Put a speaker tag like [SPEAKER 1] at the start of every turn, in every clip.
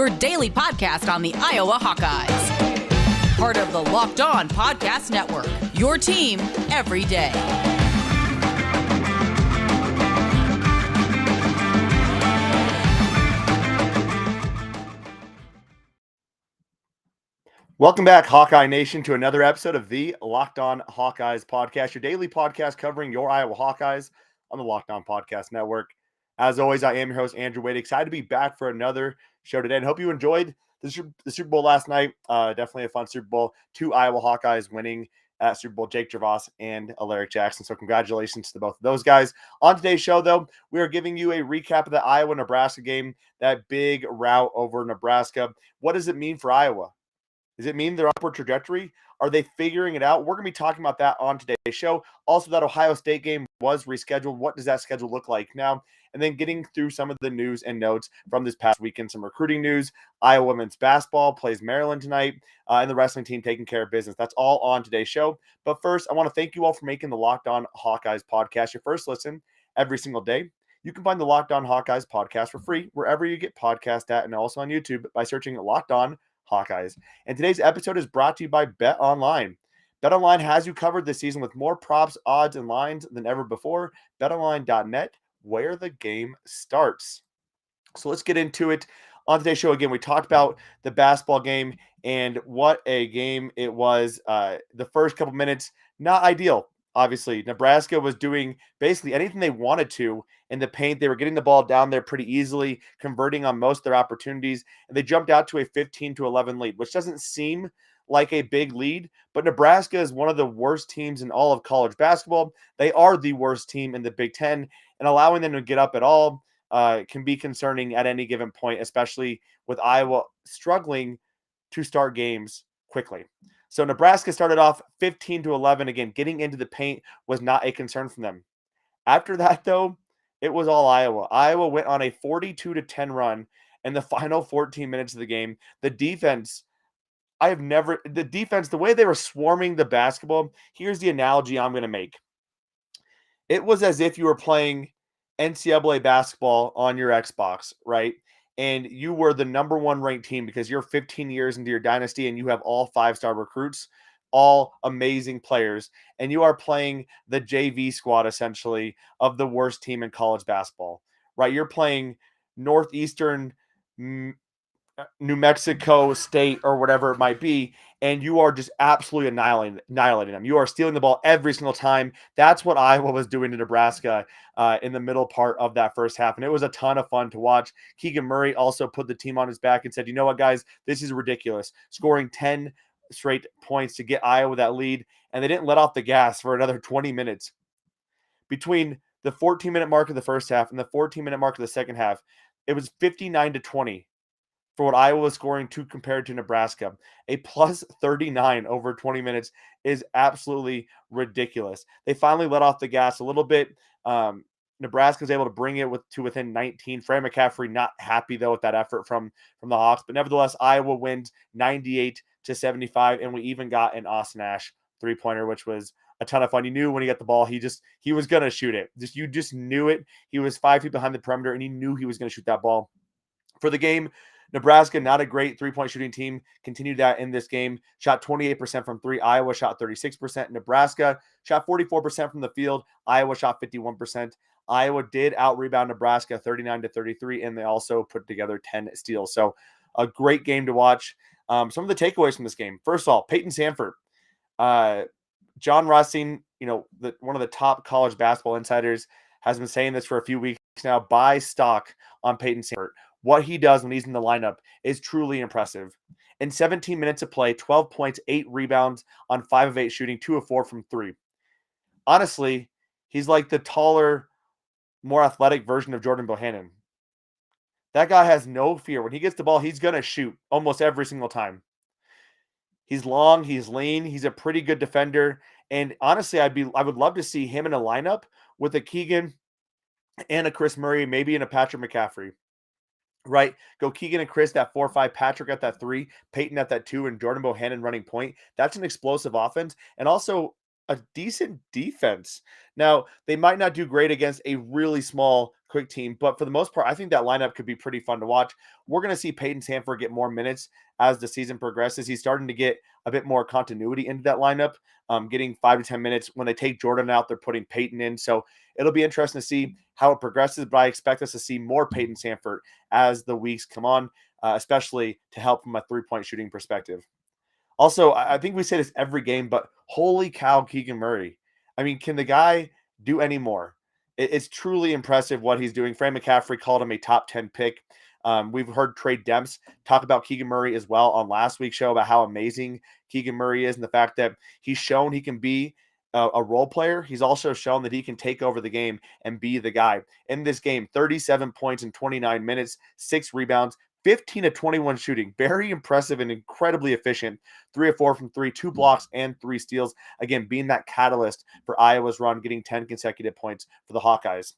[SPEAKER 1] your daily podcast on the Iowa Hawkeyes. Part of the Locked On Podcast Network, your team every day.
[SPEAKER 2] Welcome back, Hawkeye Nation, to another episode of the Locked On Hawkeyes podcast, your daily podcast covering your Iowa Hawkeyes on the Locked On Podcast Network. As always, I am your host, Andrew Wade. Excited to be back for another show today, and hope you enjoyed the Super Bowl last night. Definitely a fun Super Bowl. 2 Iowa Hawkeyes winning at Super Bowl, Jake Gervais and Alaric Jackson. So congratulations to both of those guys. On today's show, though, we are giving you a recap of the Iowa-Nebraska game, that big rout over Nebraska. What does it mean for Iowa? Does it mean their upward trajectory? Are they figuring it out? We're going to be talking about that on today's show. Also, that Ohio State game was rescheduled. What does that schedule look like now? And then getting through some of the news and notes from this past weekend, some recruiting news. Iowa women's basketball plays Maryland tonight, and the wrestling team taking care of business. That's all on today's show. But first, I want to thank you all for making the Locked On Hawkeyes podcast your first listen every single day. You can find the Locked On Hawkeyes podcast for free wherever you get podcasts at, and also on YouTube by searching Locked On Hawkeyes. And today's episode is brought to you by BetOnline. BetOnline has you covered this season with more props, odds, and lines than ever before. BetOnline.net, where the game starts. So let's get into it. On today's show, again, we talked about the basketball game and what a game it was. The first couple minutes, not ideal. Obviously, Nebraska was doing basically anything they wanted to in the paint. They were getting the ball down there pretty easily, converting on most of their opportunities, and they jumped out to a 15-11 lead, which doesn't seem like a big lead, but Nebraska is one of the worst teams in all of college basketball. They are the worst team in the Big Ten, and allowing them to get up at all can be concerning at any given point, especially with Iowa struggling to start games quickly. So Nebraska started off 15-11. Again, getting into the paint was not a concern for them. After that, though, it was all Iowa. Iowa went on a 42-10 run in the final 14 minutes of the game. The defense, the way they were swarming the basketball, here's the analogy I'm going to make. It was as if you were playing NCAA basketball on your Xbox, right? And you were the number 1 ranked team because you're 15 years into your dynasty and you have all 5-star recruits, all amazing players, and you are playing the JV squad essentially of the worst team in college basketball, right? You're playing Northeastern New Mexico State or whatever it might be, and you are just absolutely annihilating them. You are stealing the ball every single time. That's what Iowa was doing to Nebraska in the middle part of that first half, and it was a ton of fun to watch. Keagan Murray also put the team on his back and said, you know what, guys, this is ridiculous. Scoring 10 straight points to get Iowa that lead, and they didn't let off the gas for another 20 minutes. Between the 14-minute mark of the first half and the 14-minute mark of the second half, it was 59-20. For what Iowa was scoring to compared to Nebraska. A plus 39 over 20 minutes is absolutely ridiculous. They finally let off the gas a little bit. Nebraska was able to bring it to within 19. Fran McCaffery not happy, though, with that effort from the Hawks. But nevertheless, Iowa wins 98-75, and we even got an Austin Ash three-pointer, which was a ton of fun. You knew when he got the ball, he was going to shoot it. You just knew it. He was 5 feet behind the perimeter, and he knew he was going to shoot that ball. For the game, Nebraska, not a great three-point shooting team, continued that in this game. Shot 28% from 3. Iowa shot 36%. Nebraska shot 44% from the field. Iowa shot 51%. Iowa did out-rebound Nebraska 39-33, and they also put together 10 steals. So a great game to watch. Some of the takeaways from this game. First of all, Peyton Sandfort. John Russing, one of the top college basketball insiders, has been saying this for a few weeks now. Buy stock on Peyton Sandfort. What he does when he's in the lineup is truly impressive. In 17 minutes of play, 12 points, 8 rebounds on 5 of 8 shooting, 2 of 4 from 3. Honestly, he's like the taller, more athletic version of Jordan Bohannon. That guy has no fear. When he gets the ball, he's going to shoot almost every single time. He's long, he's lean, he's a pretty good defender. And honestly, I would love to see him in a lineup with a Keagan and a Chris Murray, maybe in a Patrick McCaffery. Right? Go Keagan and Chris, that 4-5, Patrick at that 3, Peyton at that 2, and Jordan Bohannon running point. That's an explosive offense. And also a decent defense. Now, they might not do great against a really small, quick team, but for the most part, I think that lineup could be pretty fun to watch. We're going to see Peyton Sandfort get more minutes as the season progresses. He's starting to get a bit more continuity into that lineup, getting 5 to 10 minutes. When they take Jordan out, they're putting Peyton in. So it'll be interesting to see how it progresses, but I expect us to see more Peyton Sandfort as the weeks come on, especially to help from a three-point shooting perspective. Also, I think we say this every game, but holy cow, Keagan Murray. I mean, can the guy do any more? It's truly impressive what he's doing. Fran McCaffery called him a top 10 pick. We've heard Trey Demps talk about Keagan Murray as well on last week's show about how amazing Keagan Murray is and the fact that he's shown he can be a role player. He's also shown that he can take over the game and be the guy. In this game, 37 points in 29 minutes, 6 rebounds, 15 of 21 shooting. Very impressive and incredibly efficient. 3 of 4 from 3, 2 blocks, and 3 steals. Again, being that catalyst for Iowa's run, getting 10 consecutive points for the Hawkeyes.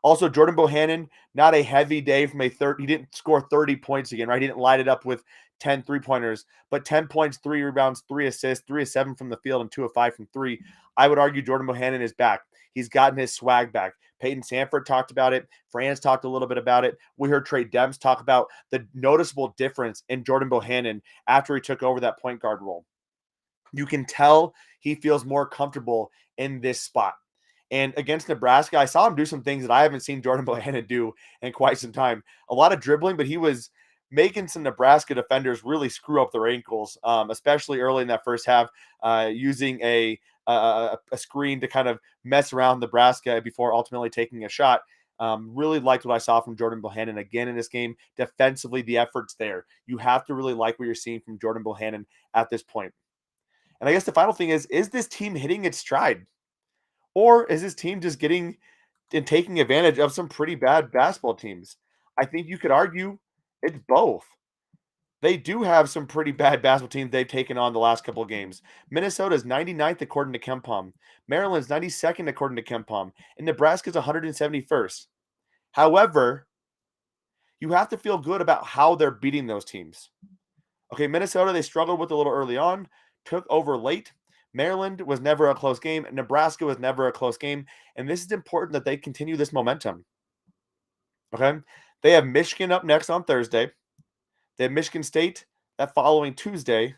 [SPEAKER 2] Also, Jordan Bohannon, not a heavy day from a third. He didn't score 30 points again, right? He didn't light it up with 10 3-pointers, but 10 points, 3 rebounds, 3 assists, 3 of 7 from the field, and 2 of 5 from 3. I would argue Jordan Bohannon is back. He's gotten his swag back. Peyton Sandfort talked about it. Franz talked a little bit about it. We heard Trey Demps talk about the noticeable difference in Jordan Bohannon after he took over that point guard role. You can tell he feels more comfortable in this spot. And against Nebraska, I saw him do some things that I haven't seen Jordan Bohannon do in quite some time. A lot of dribbling, but he was making some Nebraska defenders really screw up their ankles, especially early in that first half, using a screen to kind of mess around Nebraska before ultimately taking a shot. Really liked what I saw from Jordan Bohannon again in this game. Defensively, the effort's there. You have to really like what you're seeing from Jordan Bohannon at this point. And I guess the final thing is this team hitting its stride? Or is this team just getting and taking advantage of some pretty bad basketball teams? I think you could argue it's both. They do have some pretty bad basketball teams they've taken on the last couple of games. Minnesota's 99th according to KenPom. Maryland's 92nd according to KenPom. And Nebraska's 171st. However, you have to feel good about how they're beating those teams. Okay, Minnesota, they struggled with a little early on, took over late. Maryland was never a close game. Nebraska was never a close game. And this is important that they continue this momentum. Okay? They have Michigan up next on Thursday. They have Michigan State that following Tuesday.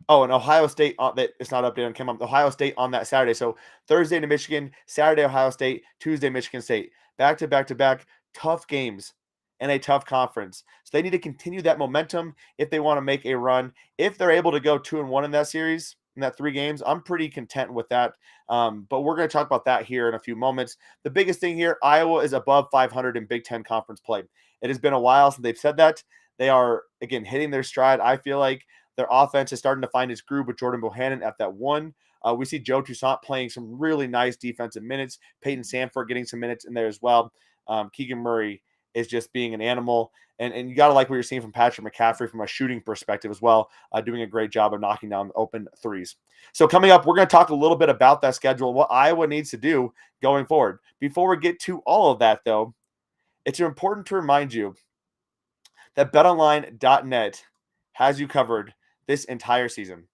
[SPEAKER 2] Oh, and Ohio State, it's not updated on KenPom. Ohio State on that Saturday. So Thursday to Michigan, Saturday Ohio State, Tuesday Michigan State. Back to back to back. Tough games and a tough conference. So they need to continue that momentum if they want to make a run. If they're able to go 2-1 in that series, in that 3 games, I'm pretty content with that. But we're going to talk about that here in a few moments. The biggest thing here, Iowa is above 500 in Big Ten conference play. It has been a while since they've said that. They are, again, hitting their stride. I feel like their offense is starting to find its groove with Jordan Bohannon at that 1. We see Joe Toussaint playing some really nice defensive minutes. Peyton Sandfort getting some minutes in there as well. Keagan Murray is just being an animal. And you got to like what you're seeing from Patrick McCaffery from a shooting perspective as well, doing a great job of knocking down open threes. So coming up, we're going to talk a little bit about that schedule and what Iowa needs to do going forward. Before we get to all of that, though, it's important to remind you that BetOnline.net has you covered this entire season.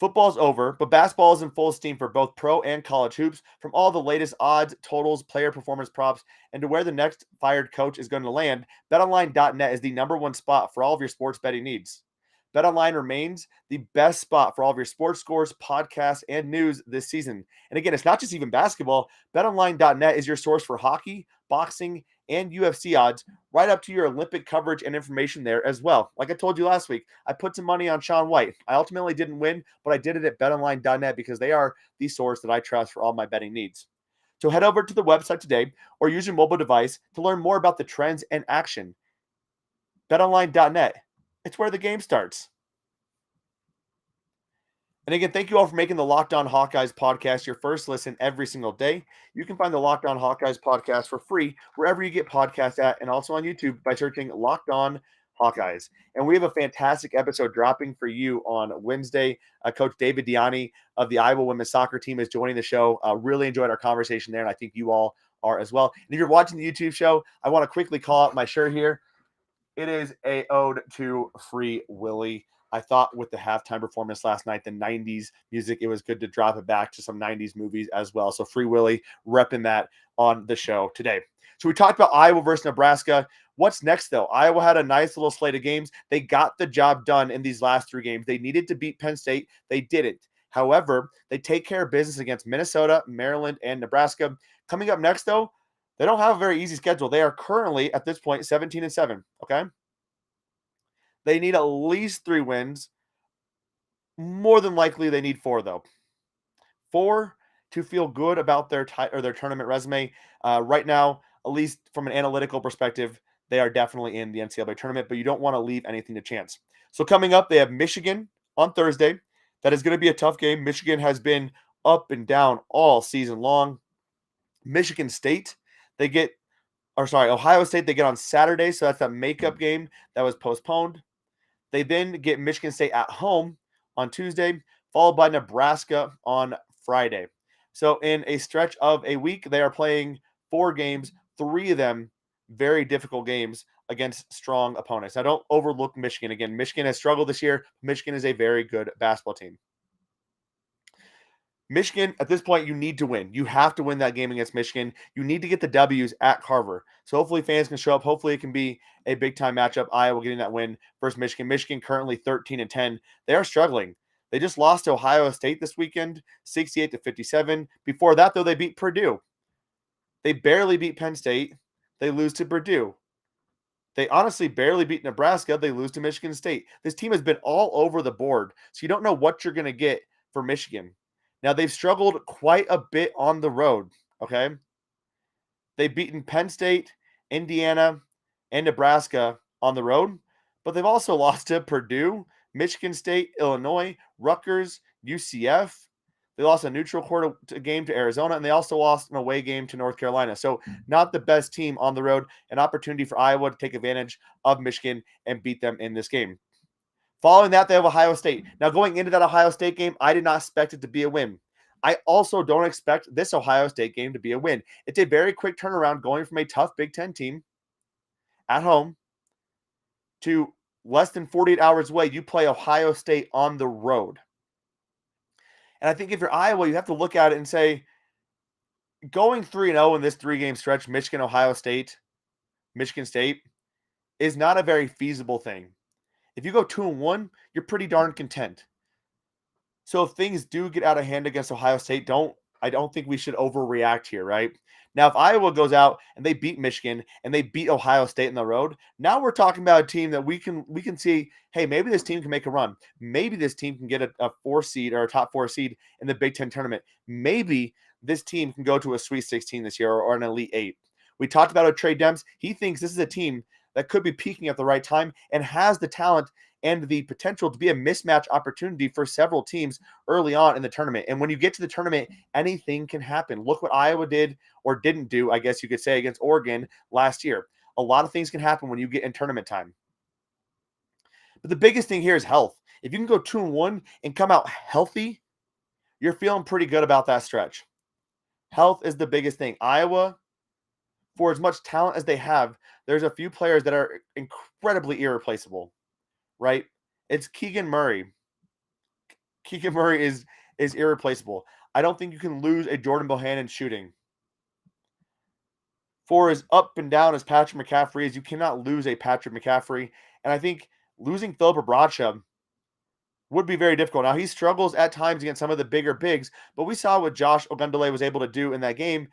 [SPEAKER 2] Football's over, but basketball is in full steam for both pro and college hoops. From all the latest odds, totals, player performance props, and to where the next fired coach is going to land, BetOnline.net is the #1 spot for all of your sports betting needs. BetOnline remains the best spot for all of your sports scores, podcasts, and news this season. And again, it's not just even basketball. BetOnline.net is your source for hockey, boxing, and UFC odds, right up to your Olympic coverage and information there as well. Like I told you last week, I put some money on Shaun White. I ultimately didn't win, but I did it at BetOnline.net because they are the source that I trust for all my betting needs. So head over to the website today or use your mobile device to learn more about the trends and action. BetOnline.net. It's where the game starts. And again, thank you all for making the Locked On Hawkeyes podcast your first listen every single day. You can find the Locked On Hawkeyes podcast for free wherever you get podcasts at, and also on YouTube by searching Locked On Hawkeyes. And we have a fantastic episode dropping for you on Wednesday. Coach David Diani of the Iowa women's soccer team is joining the show. Really enjoyed our conversation there, and I think you all are as well. And if you're watching the YouTube show, I want to quickly call out my shirt here. It is a ode to Free Willy. I thought with the halftime performance last night, the 90s music, it was good to drop it back to some 90s movies as well. So Free Willy repping that on the show today. So we talked about Iowa versus Nebraska. What's next, though? Iowa had a nice little slate of games. They got the job done in these last 3 games. They needed to beat Penn State. They didn't. However, they take care of business against Minnesota, Maryland, and Nebraska. Coming up next, though, they don't have a very easy schedule. They are currently, at this point, 17-7, okay? They need at least 3 wins. More than likely, they need 4, though. 4 to feel good about their tournament resume. Right now, at least from an analytical perspective, they are definitely in the NCAA tournament, but you don't want to leave anything to chance. So coming up, they have Michigan on Thursday. That is going to be a tough game. Michigan has been up and down all season long. Michigan State, Ohio State, they get on Saturday, so that's that makeup game that was postponed. They then get Michigan State at home on Tuesday, followed by Nebraska on Friday. So in a stretch of a week, they are playing 4 games, 3 of them very difficult games against strong opponents. Now, don't overlook Michigan. Again, Michigan has struggled this year. Michigan is a very good basketball team. Michigan, at this point, you need to win. You have to win that game against Michigan. You need to get the W's at Carver. So hopefully fans can show up. Hopefully it can be a big-time matchup. Iowa getting that win versus Michigan. Michigan currently 13-10. They are struggling. They just lost to Ohio State this weekend, 68-57. Before that, though, they beat Purdue. They barely beat Penn State. They lose to Purdue. They honestly barely beat Nebraska. They lose to Michigan State. This team has been all over the board, so you don't know what you're going to get for Michigan. Now, they've struggled quite a bit on the road, okay? They've beaten Penn State, Indiana, and Nebraska on the road, but they've also lost to Purdue, Michigan State, Illinois, Rutgers, UCF. They lost a neutral court game to Arizona, and they also lost an away game to North Carolina. So not the best team on the road. An opportunity for Iowa to take advantage of Michigan and beat them in this game. Following that, they have Ohio State. Now, going into that Ohio State game, I did not expect it to be a win. I also don't expect this Ohio State game to be a win. It's a very quick turnaround going from a tough Big Ten team at home to less than 48 hours away. You play Ohio State on the road. And I think if you're Iowa, you have to look at it and say, going 3-0 in this 3-game stretch, Michigan, Ohio State, Michigan State, is not a very feasible thing. If you go 2-1, you're pretty darn content. So if things do get out of hand against Ohio State, I don't think we should overreact here, right? Now, if Iowa goes out and they beat Michigan and they beat Ohio State on the road, now we're talking about a team that we can see, hey, maybe this team can make a run. Maybe this team can get a 4 seed or a top 4 seed in the Big Ten tournament. Maybe this team can go to a Sweet 16 this year or an Elite 8. We talked about Trey Dems. He thinks this is a team that could be peaking at the right time and has the talent and the potential to be a mismatch opportunity for several teams early on in the tournament. And when you get to the tournament, anything can happen. Look what Iowa did or didn't do, I guess you could say, against Oregon last year. A lot of things can happen when you get in tournament time. But the biggest thing here is health. If you can go 2-1 and come out healthy, you're feeling pretty good about that stretch. Health is the biggest thing. Iowa, for as much talent as they have, there's a few players that are incredibly irreplaceable, right? It's Keagan Murray. Keagan Murray is irreplaceable. I don't think you can lose a Jordan Bohannon shooting. For as up and down as Patrick McCaffery is, you cannot lose a Patrick McCaffery. And I think losing Philip Obracha would be very difficult. Now, he struggles at times against some of the bigger bigs, but we saw what Josh Ogundele was able to do in that game.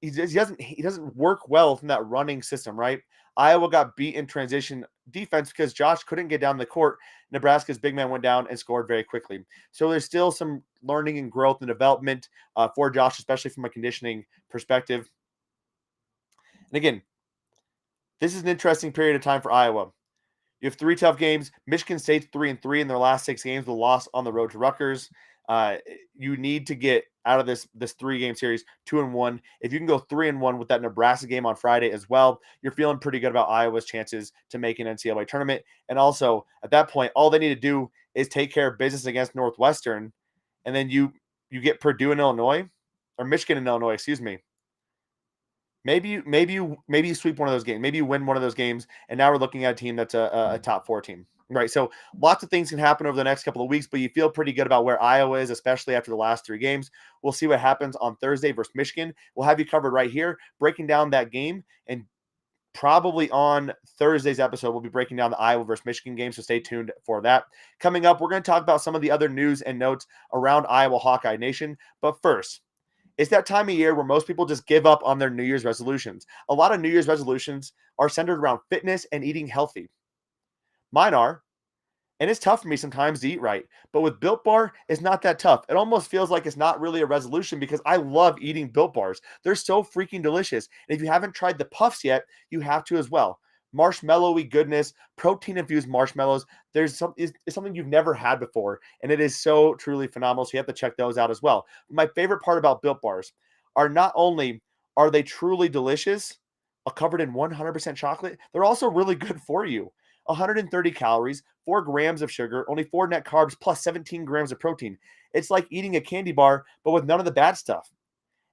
[SPEAKER 2] He doesn't work well from that running system, right? Iowa got beat in transition defense because Josh couldn't get down the court. Nebraska's big man went down and scored very quickly. So there's still some learning and growth and development for Josh, especially from a conditioning perspective. And again, this is an interesting period of time for Iowa. You have 3 tough games. Michigan State's 3-3 in their last 6 games with a loss on the road to Rutgers. You need to get out of this 3-game series 2-1. If you can go 3-1 with that Nebraska game on Friday as well, you're feeling pretty good about Iowa's chances to make an NCAA tournament. And also, at that point, all they need to do is take care of business against Northwestern, and then you get Purdue and Illinois, or Michigan and Illinois, excuse me. Maybe you sweep one of those games. Maybe you win one of those games, and now we're looking at a team that's a top 4 team. Right. So lots of things can happen over the next couple of weeks, but you feel pretty good about where Iowa is, especially after the last 3 games. We'll see what happens on Thursday versus Michigan. We'll have you covered right here, breaking down that game. And probably on Thursday's episode, we'll be breaking down the Iowa versus Michigan game. So stay tuned for that. Coming up, we're going to talk about some of the other news and notes around Iowa Hawkeye Nation. But first, it's that time of year where most people just give up on their New Year's resolutions. A lot of New Year's resolutions are centered around fitness and eating healthy. Mine are. And it's tough for me sometimes to eat right. But with Built Bar, it's not that tough. It almost feels like it's not really a resolution because I love eating Built Bars. They're so freaking delicious. And if you haven't tried the puffs yet, you have to as well. Marshmallowy goodness, protein-infused marshmallows. It's something you've never had before, and it is so truly phenomenal. So you have to check those out as well. My favorite part about Built Bars are not only are they truly delicious, covered in 100% chocolate, they're also really good for you. 130 calories, 4 grams of sugar, only 4 net carbs, plus 17 grams of protein. It's like eating a candy bar, but with none of the bad stuff.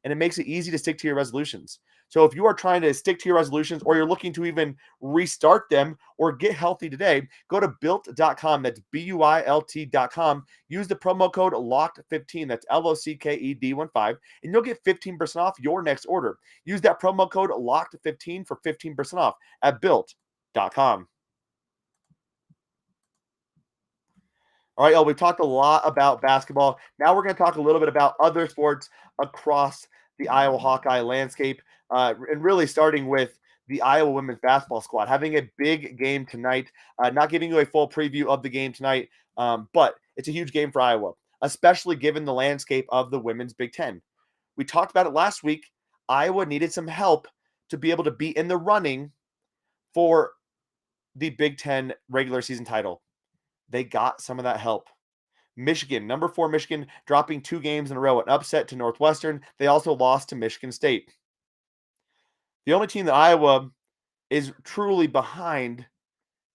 [SPEAKER 2] And it makes it easy to stick to your resolutions. So if you are trying to stick to your resolutions or you're looking to even restart them or get healthy today, go to built.com. That's BUILT.com. Use the promo code LOCKED15. That's LOCKED15. And you'll get 15% off your next order. Use that promo code LOCKED15 for 15% off at built.com. All right, y'all, we've talked a lot about basketball. Now we're going to talk a little bit about other sports across the Iowa Hawkeye landscape, and really starting with the Iowa women's basketball squad having a big game tonight. Not giving you a full preview of the game tonight, but it's a huge game for Iowa, especially given the landscape of the women's Big Ten. We talked about it last week. Iowa needed some help to be able to be in the running for the Big Ten regular season title. They got some of that help. Michigan, number 4 Michigan, dropping 2 games in a row, an upset to Northwestern. They also lost to Michigan State. The only team that Iowa is truly behind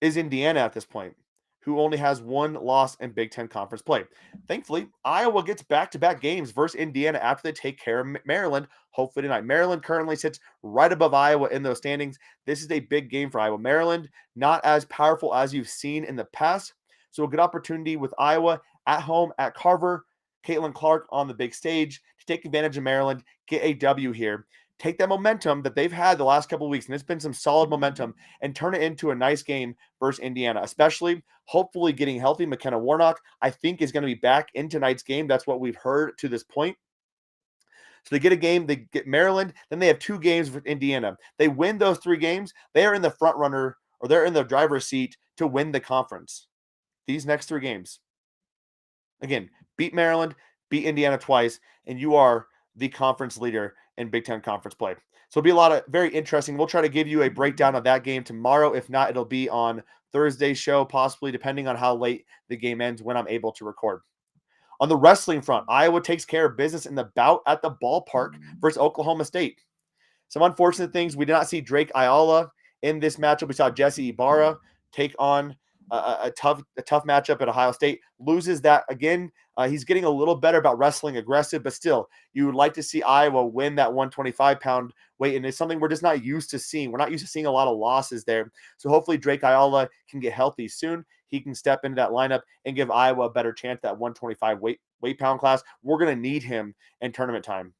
[SPEAKER 2] is Indiana at this point, who only has 1 loss in Big Ten conference play. Thankfully, Iowa gets back-to-back games versus Indiana after they take care of Maryland, hopefully tonight. Maryland currently sits right above Iowa in those standings. This is a big game for Iowa. Maryland, not as powerful as you've seen in the past, so a good opportunity with Iowa at home at Carver, Caitlin Clark on the big stage to take advantage of Maryland, get a W here, take that momentum that they've had the last couple of weeks, and it's been some solid momentum, and turn it into a nice game versus Indiana, especially hopefully getting healthy. McKenna Warnock, I think, is going to be back in tonight's game. That's what we've heard to this point. So they get a game, they get Maryland, then they have 2 games with Indiana. They win those 3 games, they are in the front runner, or they're in the driver's seat to win the conference. These next 3 games. Again, beat Maryland, beat Indiana twice, and you are the conference leader in Big Ten conference play. So it'll be a lot of very interesting. We'll try to give you a breakdown of that game tomorrow. If not, it'll be on Thursday's show, possibly, depending on how late the game ends when I'm able to record. On the wrestling front, Iowa takes care of business in the bout at the ballpark versus Oklahoma State. Some unfortunate things. We did not see Drake Ayala in this matchup. We saw Jesse Ibarra take on a tough matchup at Ohio State. Loses that again. He's getting a little better about wrestling aggressive, but still, you would like to see Iowa win that 125-pound weight, and it's something we're just not used to seeing. We're not used to seeing a lot of losses there. So hopefully Drake Ayala can get healthy soon. He can step into that lineup and give Iowa a better chance at that 125 weight pound class. We're going to need him in tournament time.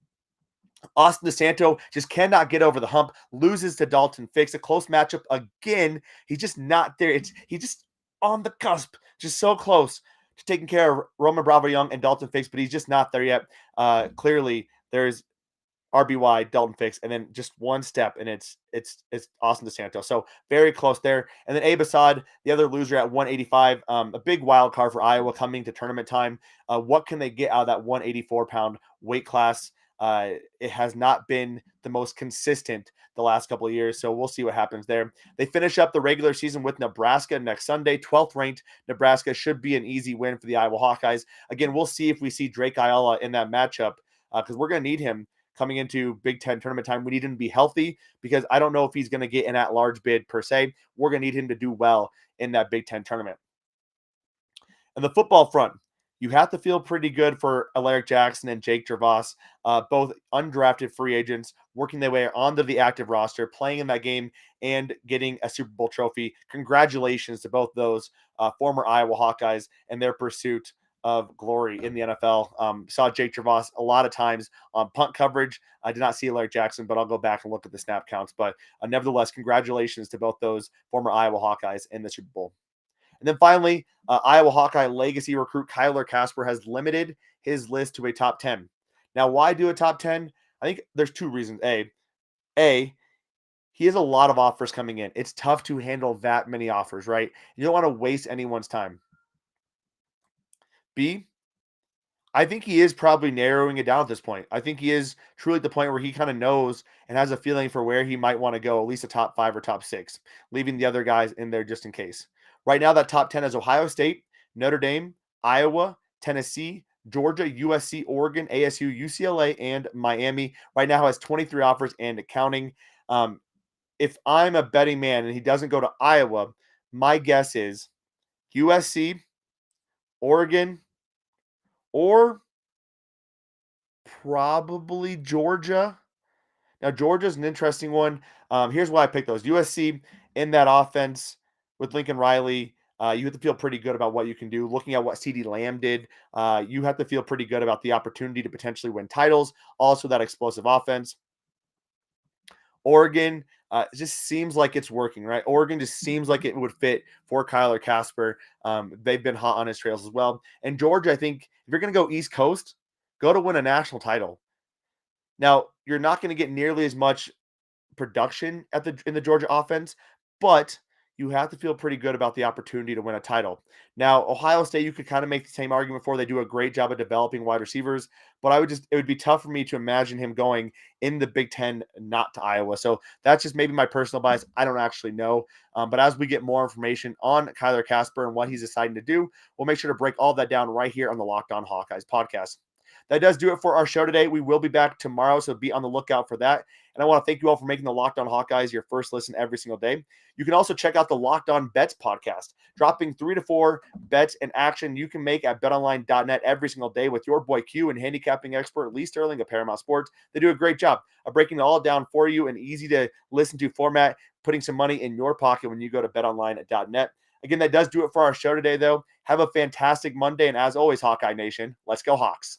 [SPEAKER 2] Austin DeSanto just cannot get over the hump, loses to Dalton Fix. A close matchup again. He's just not there. He's just on the cusp, just so close to taking care of Roman Bravo Young and Dalton Fix, but he's just not there yet. Clearly, there's RBY, Dalton Fix, and then just one step, and it's Austin DeSanto. So very close there. And then Abe Assad, the other loser at 185, a big wild card for Iowa coming to tournament time. What can they get out of that 184-pound weight class? It has not been the most consistent the last couple of years, so we'll see what happens there. They finish up the regular season with Nebraska next Sunday. 12th ranked Nebraska should be an easy win for the Iowa Hawkeyes. Again, we'll see if we see Drake Ayala in that matchup because we're going to need him coming into Big Ten tournament time. We need him to be healthy because I don't know if he's going to get an at-large bid per se. We're going to need him to do well in that Big Ten tournament. And the football front, You have to feel pretty good for Alaric Jackson and Jake Gervais, both undrafted free agents, working their way onto the active roster, playing in that game, and getting a Super Bowl trophy. Congratulations to both those former Iowa Hawkeyes and their pursuit of glory in the NFL. Saw Jake Gervais a lot of times on punt coverage. I did not see Alaric Jackson, but I'll go back and look at the snap counts. But nevertheless, congratulations to both those former Iowa Hawkeyes in the Super Bowl. And then finally, Iowa Hawkeye legacy recruit Kyler Kasper has limited his list to a top 10. Now, why do a top 10? I think there's two reasons. A, he has a lot of offers coming in. It's tough to handle that many offers, right? You don't want to waste anyone's time. B, I think he is probably narrowing it down at this point. I think he is truly at the point where he kind of knows and has a feeling for where he might want to go, at least a top 5 or top 6, leaving the other guys in there just in case. Right now, that top 10 is Ohio State, Notre Dame, Iowa, Tennessee, Georgia, USC, Oregon, ASU, UCLA, and Miami. Right now has 23 offers and counting. If I'm a betting man and he doesn't go to Iowa, my guess is USC, Oregon, or probably Georgia. Now, Georgia's an interesting one. Here's why I picked those. USC in that offense with Lincoln Riley, you have to feel pretty good about what you can do. Looking at what CeeDee Lamb did, you have to feel pretty good about the opportunity to potentially win titles. Also, that explosive offense. Oregon just seems like it's working, right? Oregon just seems like it would fit for Kyler Kasper. They've been hot on his trails as well. And Georgia, I think if you're going to go East Coast, go to win a national title. Now, you're not going to get nearly as much production in the Georgia offense, but you have to feel pretty good about the opportunity to win a title. Now, Ohio State, you could kind of make the same argument for. They do a great job of developing wide receivers, but it would be tough for me to imagine him going in the Big Ten, not to Iowa. So that's just maybe my personal bias. I don't actually know. But as we get more information on Kyler Kasper and what he's deciding to do, we'll make sure to break all that down right here on the Locked On Hawkeyes podcast. That does do it for our show today. We will be back tomorrow, so be on the lookout for that. And I want to thank you all for making the Locked On Hawkeyes your first listen every single day. You can also check out the Locked On Bets podcast, dropping 3 to 4 bets in action you can make at betonline.net every single day with your boy Q and handicapping expert Lee Sterling of Paramount Sports. They do a great job of breaking it all down for you in easy to listen to format, putting some money in your pocket when you go to betonline.net. Again, that does do it for our show today, though. Have a fantastic Monday, and as always, Hawkeye Nation, let's go Hawks.